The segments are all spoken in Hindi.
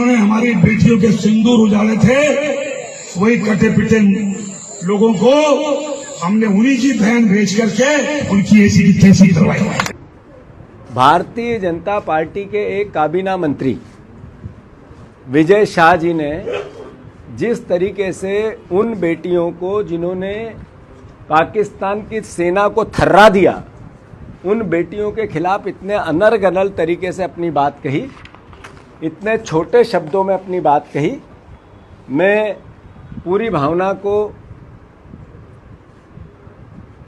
जिन्होंने हमारी बेटियों के सिंदूर उजाले थे, वही कटे पिटे लोगों को हमने उन्हीं की बहन भेज करके उनकी ऐसी की तैसी करवाई। भारतीय जनता पार्टी के एक काबीना मंत्री विजय शाह जी ने जिस तरीके से उन बेटियों को जिन्होंने पाकिस्तान की सेना को थर्रा दिया, उन बेटियों के खिलाफ इतने अनर्गल तरीके से अपनी बात कही, इतने छोटे शब्दों में अपनी बात कही, मैं पूरी भावना को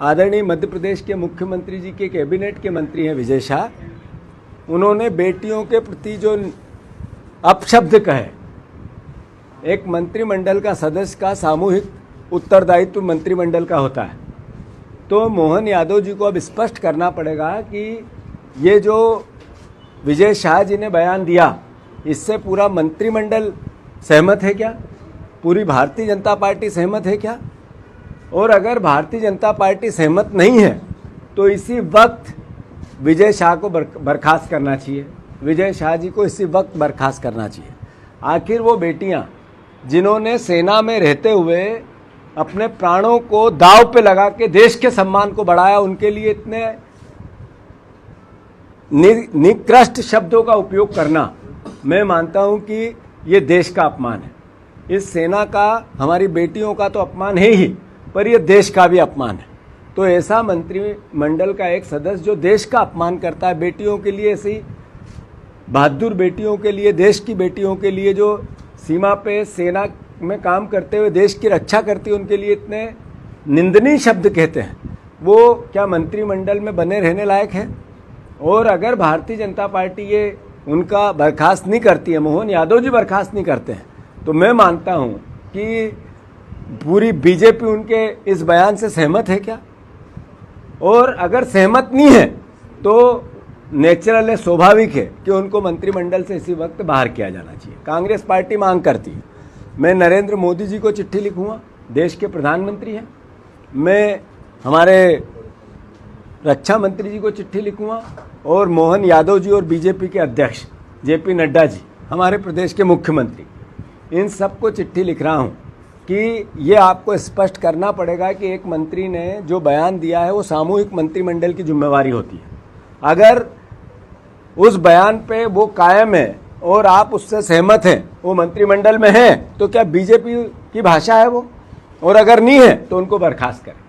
आदरणीय मध्य प्रदेश के मुख्यमंत्री जी के कैबिनेट के मंत्री हैं विजय शाह, उन्होंने बेटियों के प्रति जो अपशब्द कहे, एक मंत्रिमंडल का सदस्य का सामूहिक उत्तरदायित्व मंत्रिमंडल का होता है, तो मोहन यादव जी को अब स्पष्ट करना पड़ेगा कि ये जो विजय शाह जी ने बयान दिया, इससे पूरा मंत्रिमंडल सहमत है क्या? पूरी भारतीय जनता पार्टी सहमत है क्या? और अगर भारतीय जनता पार्टी सहमत नहीं है तो इसी वक्त विजय शाह को बर्खास्त करना चाहिए। विजय शाह जी को इसी वक्त बर्खास्त करना चाहिए। आखिर वो बेटियां जिन्होंने सेना में रहते हुए अपने प्राणों को दांव पे लगा के देश के सम्मान को बढ़ाया, उनके लिए इतने निकृष्ट शब्दों का उपयोग करना, मैं मानता हूं कि ये देश का अपमान है। इस सेना का, हमारी बेटियों का तो अपमान है ही, पर यह देश का भी अपमान है। तो ऐसा मंत्रिमंडल का एक सदस्य जो देश का अपमान करता है, बेटियों के लिए, ऐसी बहादुर बेटियों के लिए, देश की बेटियों के लिए जो सीमा पे सेना में काम करते हुए देश की रक्षा करती है, उनके लिए इतने निंदनीय शब्द कहते हैं, वो क्या मंत्रिमंडल में बने रहने लायक है? और अगर भारतीय जनता पार्टी ये उनका बर्खास्त नहीं करती है, मोहन यादव जी बर्खास्त नहीं करते हैं, तो मैं मानता हूं कि पूरी बीजेपी उनके इस बयान से सहमत है क्या? और अगर सहमत नहीं है तो नेचुरल है, स्वाभाविक है कि उनको मंत्रिमंडल से इसी वक्त बाहर किया जाना चाहिए। कांग्रेस पार्टी मांग करती है, मैं नरेंद्र मोदी जी को चिट्ठी लिखूंगा, देश के प्रधानमंत्री हैं, मैं हमारे रक्षा मंत्री जी को चिट्ठी लिखूंगा, और मोहन यादव जी और बीजेपी के अध्यक्ष जेपी नड्डा जी, हमारे प्रदेश के मुख्यमंत्री, इन सबको चिट्ठी लिख रहा हूं कि ये आपको स्पष्ट करना पड़ेगा कि एक मंत्री ने जो बयान दिया है वो सामूहिक मंत्रिमंडल की जिम्मेवारी होती है। अगर उस बयान पे वो कायम है और आप उससे सहमत हैं, वो मंत्रिमंडल में है, तो क्या बीजेपी की भाषा है वो? और अगर नहीं है तो उनको बर्खास्त करें।